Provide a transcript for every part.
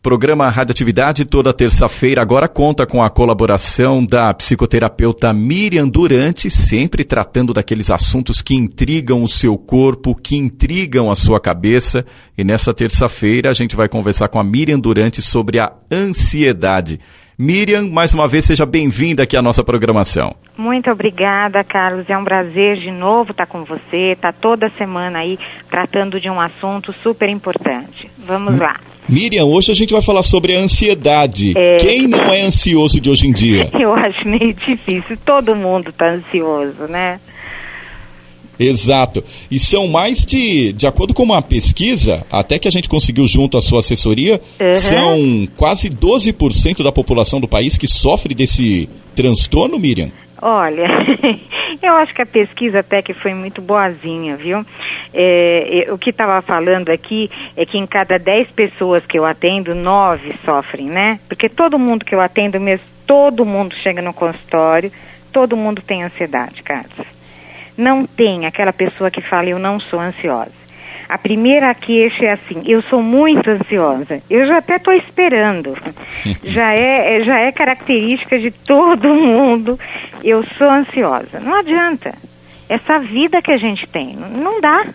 Programa Radioatividade toda terça-feira agora conta com a colaboração da psicoterapeuta Miriam Durante, sempre tratando daqueles assuntos que intrigam o seu corpo, que intrigam a sua cabeça. E nessa terça-feira a gente vai conversar com a Miriam Durante sobre a ansiedade. Miriam, mais uma vez, seja bem-vinda aqui à nossa programação. Muito obrigada, Carlos. É um prazer de novo estar com você. Está toda semana aí tratando de um assunto super importante. Vamos lá. Miriam, hoje a gente vai falar sobre a ansiedade. Quem não é ansioso de hoje em dia? Eu acho meio difícil. Todo mundo está ansioso, né? Exato. E são mais de acordo com uma pesquisa, até que a gente conseguiu junto à sua assessoria, são quase 12% da população do país que sofre desse transtorno, Miriam. Olha, eu acho que a pesquisa até que foi muito boazinha, viu? O que estava falando aqui é que em cada 10 pessoas que eu atendo, 9 sofrem, né? Porque todo mundo que eu atendo mesmo, todo mundo chega no consultório, todo mundo tem ansiedade, Carlos. Não tem aquela pessoa que fala, eu não sou ansiosa. A primeira queixa é assim, eu sou muito ansiosa. Eu já até estou esperando. Já é característica de todo mundo. Eu sou ansiosa. Não adianta. Essa vida que a gente tem, não dá.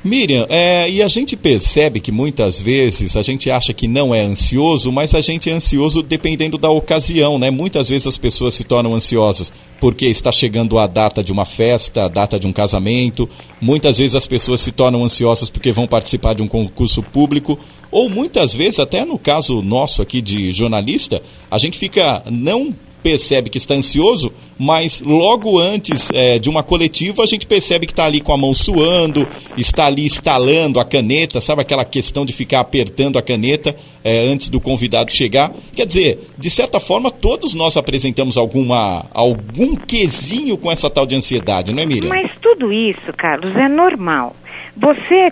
Miriam, e a gente percebe que muitas vezes a gente acha que não é ansioso, mas a gente é ansioso dependendo da ocasião, né? Muitas vezes as pessoas se tornam ansiosas porque está chegando a data de uma festa, a data de um casamento. Muitas vezes as pessoas se tornam ansiosas porque vão participar de um concurso público. Ou muitas vezes, até no caso nosso aqui de jornalista, a gente não percebe que está ansioso, mas logo antes de uma coletiva a gente percebe que está ali com a mão suando, está ali estalando a caneta, sabe aquela questão de ficar apertando a caneta antes do convidado chegar? Quer dizer, de certa forma todos nós apresentamos algum quesinho com essa tal de ansiedade, não é, Miriam? Mas tudo isso, Carlos, é normal. Você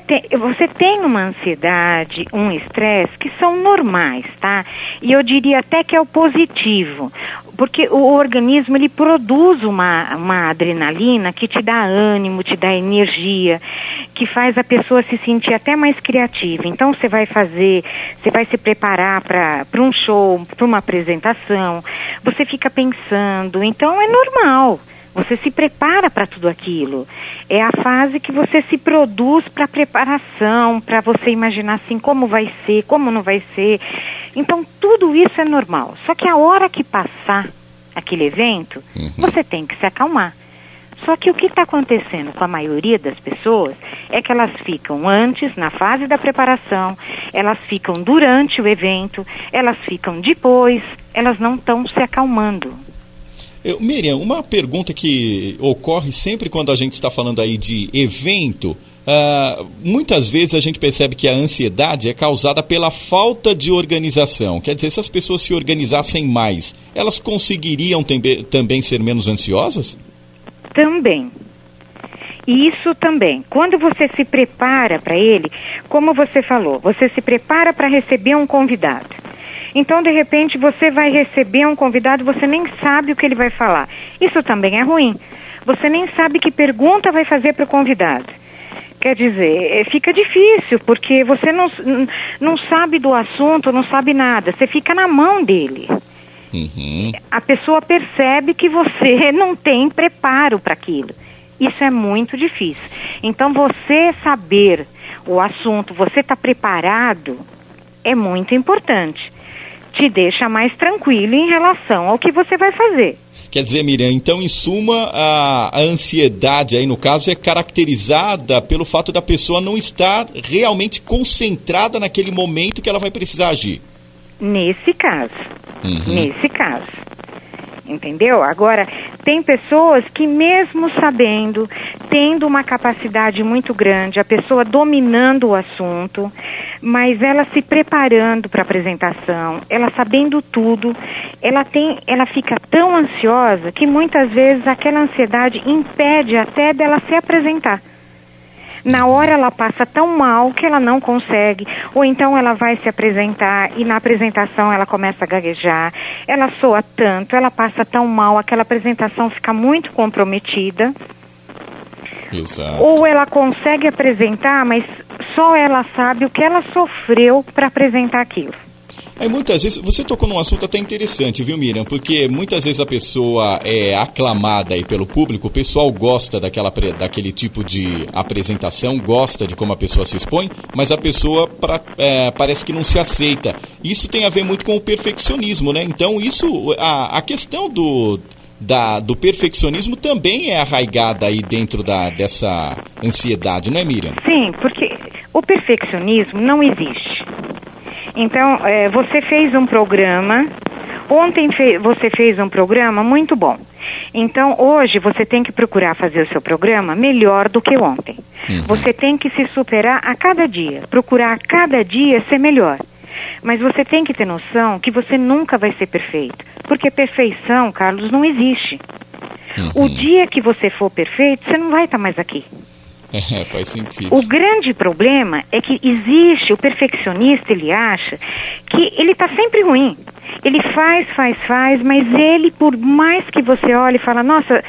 tem uma ansiedade, um estresse que são normais, tá? E eu diria até que é o positivo, porque o organismo ele produz uma adrenalina que te dá ânimo, te dá energia, que faz a pessoa se sentir até mais criativa. Então você vai se preparar para um show, para uma apresentação, você fica pensando, então é normal. Você se prepara para tudo aquilo. É a fase que você se produz para preparação, para você imaginar assim como vai ser, como não vai ser. Então tudo isso é normal. Só que a hora que passar aquele evento, você tem que se acalmar. Só que o que está acontecendo com a maioria das pessoas é que elas ficam antes, na fase da preparação, elas ficam durante o evento, elas ficam depois, elas não estão se acalmando. Miriam, uma pergunta que ocorre sempre quando a gente está falando aí de evento, muitas vezes a gente percebe que a ansiedade é causada pela falta de organização. Quer dizer, se as pessoas se organizassem mais, elas conseguiriam também ser menos ansiosas? Também. Isso também. Quando você se prepara para ele, como você falou, você se prepara para receber um convidado. Então, de repente, você vai receber um convidado, você nem sabe o que ele vai falar. Isso também é ruim. Você nem sabe que pergunta vai fazer para o convidado. Quer dizer, fica difícil, porque você não sabe do assunto, não sabe nada. Você fica na mão dele. A pessoa percebe que você não tem preparo para aquilo. Isso é muito difícil. Então, você saber o assunto, você estar preparado, é muito importante. Te deixa mais tranquilo em relação ao que você vai fazer. Quer dizer, Miriam, então, em suma, a ansiedade aí, no caso, é caracterizada pelo fato da pessoa não estar realmente concentrada naquele momento que ela vai precisar agir. Nesse caso. Nesse caso. Entendeu? Agora, tem pessoas que mesmo sabendo, tendo uma capacidade muito grande, a pessoa dominando o assunto, mas ela se preparando para a apresentação, ela sabendo tudo, ela fica tão ansiosa que muitas vezes aquela ansiedade impede até dela se apresentar. Na hora ela passa tão mal que ela não consegue, ou então ela vai se apresentar e na apresentação ela começa a gaguejar, ela soa tanto, ela passa tão mal, aquela apresentação fica muito comprometida. Exato. Ou ela consegue apresentar, mas só ela sabe o que ela sofreu para apresentar aquilo. Aí muitas vezes, você tocou num assunto até interessante, viu, Miriam? Porque muitas vezes a pessoa é aclamada aí pelo público, o pessoal gosta daquele tipo de apresentação, gosta de como a pessoa se expõe, mas a pessoa parece que não se aceita. Isso tem a ver muito com o perfeccionismo, né? Então a questão do perfeccionismo também é arraigada aí dentro dessa ansiedade, não é, Miriam? Sim, porque o perfeccionismo não existe. Então, você fez um programa, ontem você fez um programa muito bom. Então, hoje você tem que procurar fazer o seu programa melhor do que ontem. Uhum. Você tem que se superar a cada dia, procurar a cada dia ser melhor. Mas você tem que ter noção que você nunca vai ser perfeito. Porque perfeição, Carlos, não existe. Uhum. O dia que você for perfeito, você não vai estar mais aqui. Faz sentido. O grande problema é que existe, o perfeccionista, ele acha que ele está sempre ruim. Ele faz, mas ele, por mais que você olhe e fala, nossa,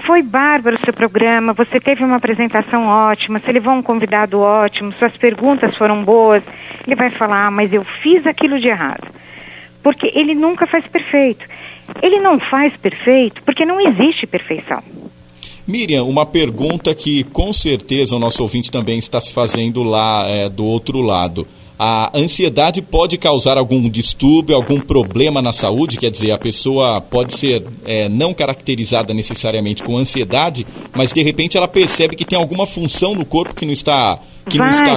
foi bárbaro o seu programa, você teve uma apresentação ótima, você levou um convidado ótimo, suas perguntas foram boas, ele vai falar, mas eu fiz aquilo de errado. Porque ele nunca faz perfeito. Ele não faz perfeito porque não existe perfeição. Miriam, uma pergunta que com certeza o nosso ouvinte também está se fazendo lá do outro lado. A ansiedade pode causar algum distúrbio, algum problema na saúde? Quer dizer, a pessoa pode ser não caracterizada necessariamente com ansiedade, mas de repente ela percebe que tem alguma função no corpo que não está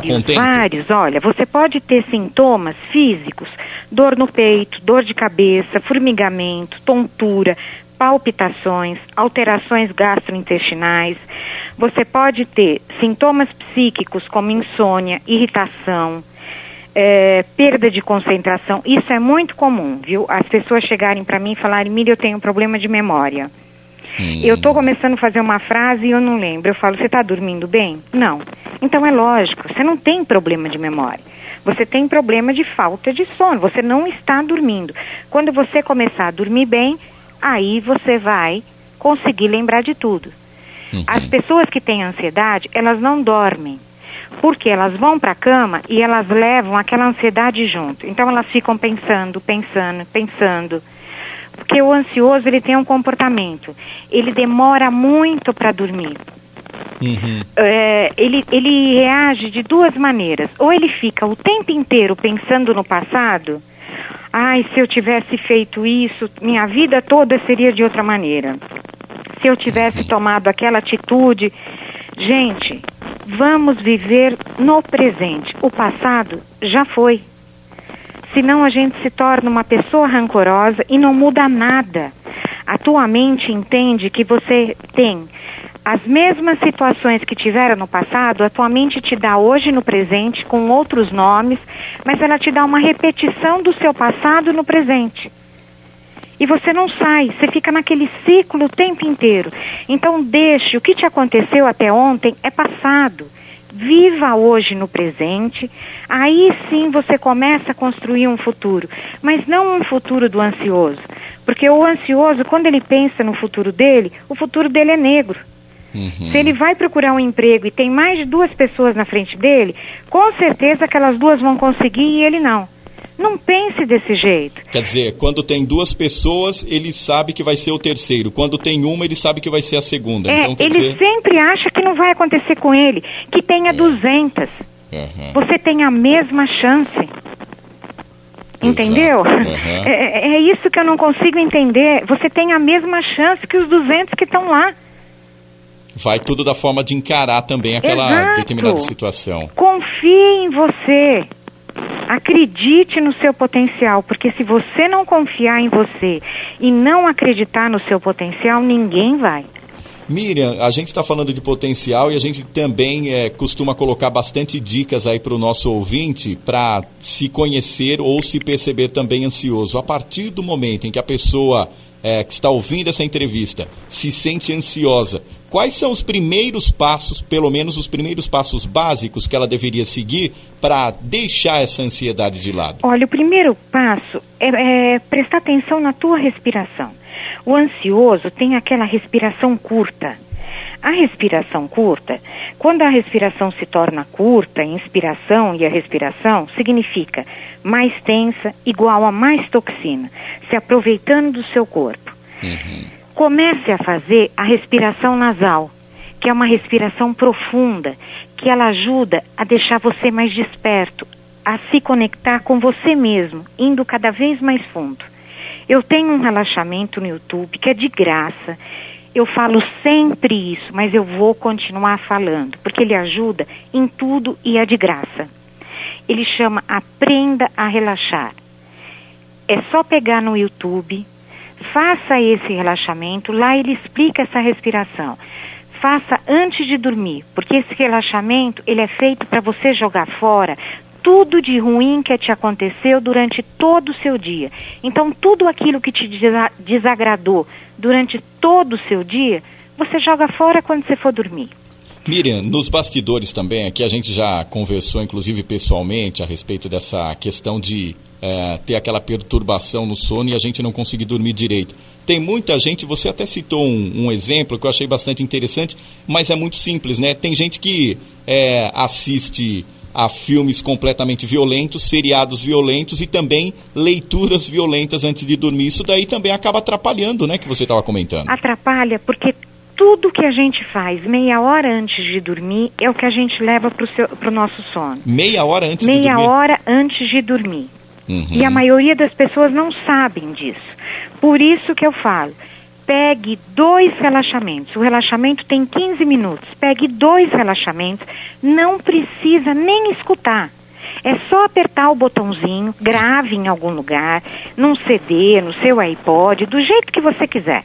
contente? Vários. Olha, você pode ter sintomas físicos, dor no peito, dor de cabeça, formigamento, tontura, palpitações, alterações gastrointestinais. Você pode ter sintomas psíquicos como insônia, irritação, perda de concentração. Isso é muito comum, viu? As pessoas chegarem para mim e falarem, Miriam, eu tenho um problema de memória. Eu estou começando a fazer uma frase e eu não lembro. Eu falo, você está dormindo bem? Não. Então é lógico, você não tem problema de memória. Você tem problema de falta de sono, você não está dormindo. Quando você começar a dormir bem, aí você vai conseguir lembrar de tudo. Uhum. As pessoas que têm ansiedade, elas não dormem. Porque elas vão para a cama e elas levam aquela ansiedade junto. Então elas ficam pensando. Porque o ansioso, ele tem um comportamento. Ele demora muito para dormir. Uhum. Ele reage de duas maneiras. Ou ele fica o tempo inteiro pensando no passado. Ai, se eu tivesse feito isso, minha vida toda seria de outra maneira. Se eu tivesse tomado aquela atitude... Gente, vamos viver no presente. O passado já foi. Senão a gente se torna uma pessoa rancorosa e não muda nada. A tua mente entende que você tem as mesmas situações que tiveram no passado, a tua mente te dá hoje no presente com outros nomes, mas ela te dá uma repetição do seu passado no presente. E você não sai, você fica naquele ciclo o tempo inteiro. Então deixe, o que te aconteceu até ontem é passado. Viva hoje no presente, aí sim você começa a construir um futuro. Mas não um futuro do ansioso. Porque o ansioso, quando ele pensa no futuro dele, o futuro dele é negro. Uhum. Se ele vai procurar um emprego e tem mais de 2 pessoas na frente dele, com certeza aquelas 2 vão conseguir e ele não. Não pense desse jeito. Quer dizer, quando tem 2 pessoas, ele sabe que vai ser o terceiro. Quando tem uma, ele sabe que vai ser a segunda. Então, ele sempre acha que não vai acontecer com ele, que tenha 200. Uhum. Você tem a mesma chance. Entendeu? Uhum. É isso que eu não consigo entender. Você tem a mesma chance que os 200 que estão lá. Vai tudo da forma de encarar também aquela determinada situação. Confie em você. Acredite no seu potencial, porque se você não confiar em você e não acreditar no seu potencial, ninguém vai. Miriam, a gente está falando de potencial e a gente também costuma colocar bastante dicas aí para o nosso ouvinte para se conhecer ou se perceber também ansioso. A partir do momento em que a pessoa que está ouvindo essa entrevista se sente ansiosa, quais são os primeiros passos, pelo menos os primeiros passos básicos que ela deveria seguir para deixar essa ansiedade de lado? Olha, o primeiro passo é prestar atenção na tua respiração. O ansioso tem aquela respiração curta. A respiração curta, quando a respiração se torna curta, a inspiração e a respiração, significa mais tensa, igual a mais toxina, se aproveitando do seu corpo. Comece a fazer a respiração nasal, que é uma respiração profunda, que ela ajuda a deixar você mais desperto, a se conectar com você mesmo, indo cada vez mais fundo. Eu tenho um relaxamento no YouTube que é de graça. Eu falo sempre isso, mas eu vou continuar falando, porque ele ajuda em tudo e é de graça. Ele chama Aprenda a Relaxar. É só pegar no YouTube, faça esse relaxamento, lá ele explica essa respiração. Faça antes de dormir, porque esse relaxamento, ele é feito para você jogar fora tudo de ruim que te aconteceu durante todo o seu dia. Então, tudo aquilo que te desagradou durante todo o seu dia, você joga fora quando você for dormir. Miriam, nos bastidores também, aqui a gente já conversou, inclusive pessoalmente, a respeito dessa questão de ter aquela perturbação no sono e a gente não conseguir dormir direito. Tem muita gente, você até citou um exemplo que eu achei bastante interessante, mas é muito simples, né? Tem gente que assiste a filmes completamente violentos, seriados violentos e também leituras violentas antes de dormir. Isso daí também acaba atrapalhando, né, que você estava comentando. Atrapalha porque tudo que a gente faz meia hora antes de dormir é o que a gente leva para o nosso sono. Meia hora antes de dormir? Meia hora antes de dormir. E a maioria das pessoas não sabem disso. Por isso que eu falo, pegue 2 relaxamentos. O relaxamento tem 15 minutos. Pegue 2 relaxamentos. Não precisa nem escutar. É só apertar o botãozinho, grave em algum lugar, num CD, no seu iPod, do jeito que você quiser.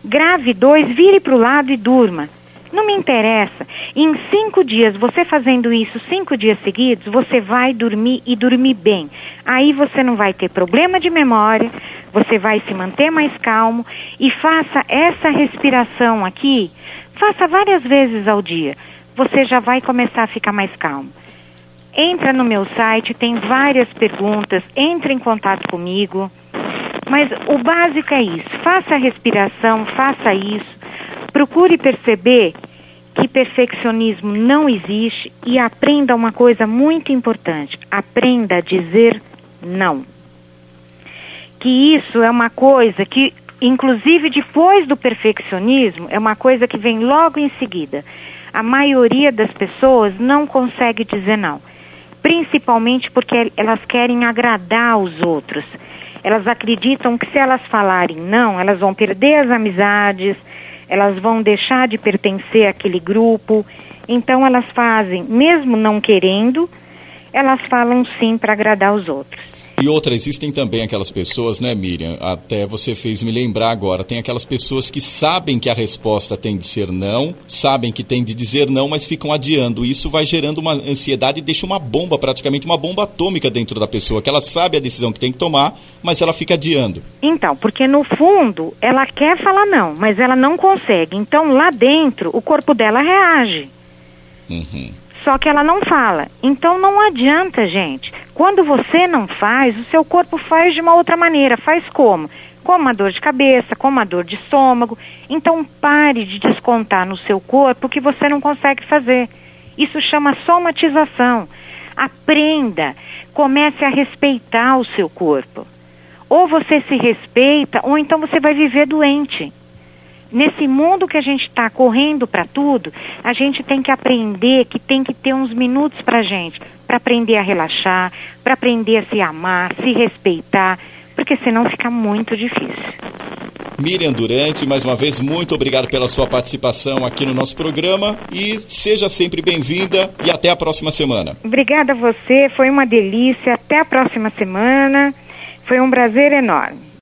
Grave 2, vire para o lado e durma. Não me interessa. Em 5 dias, você fazendo isso 5 dias seguidos, você vai dormir e dormir bem. Aí você não vai ter problema de memória, você vai se manter mais calmo e faça essa respiração aqui, faça várias vezes ao dia. Você já vai começar a ficar mais calmo. Entra no meu site, tem várias perguntas, entre em contato comigo. Mas o básico é isso, faça a respiração, faça isso. Procure perceber que perfeccionismo não existe e aprenda uma coisa muito importante. Aprenda a dizer não. Que isso é uma coisa que, inclusive depois do perfeccionismo, é uma coisa que vem logo em seguida. A maioria das pessoas não consegue dizer não. Principalmente porque elas querem agradar os outros. Elas acreditam que se elas falarem não, elas vão perder as amizades, elas vão deixar de pertencer àquele grupo. Então elas fazem, mesmo não querendo, elas falam sim para agradar os outros. E outra, existem também aquelas pessoas, né, Miriam? Até você fez me lembrar agora. Tem aquelas pessoas que sabem que a resposta tem de ser não, sabem que tem de dizer não, mas ficam adiando. Isso vai gerando uma ansiedade e deixa uma bomba, praticamente uma bomba atômica dentro da pessoa, que ela sabe a decisão que tem que tomar, mas ela fica adiando. Então, porque no fundo, ela quer falar não, mas ela não consegue. Então, lá dentro, o corpo dela reage. Só que ela não fala. Então não adianta, gente. Quando você não faz, o seu corpo faz de uma outra maneira. Faz como? Com uma dor de cabeça, com uma dor de estômago. Então pare de descontar no seu corpo o que você não consegue fazer. Isso chama somatização. Aprenda. Comece a respeitar o seu corpo. Ou você se respeita, ou então você vai viver doente. Nesse mundo que a gente está correndo para tudo, a gente tem que aprender que tem que ter uns minutos para gente, para aprender a relaxar, para aprender a se amar, se respeitar, porque senão fica muito difícil. Miriam Durante, mais uma vez, muito obrigado pela sua participação aqui no nosso programa e seja sempre bem-vinda e até a próxima semana. Obrigada a você, foi uma delícia, até a próxima semana, foi um prazer enorme.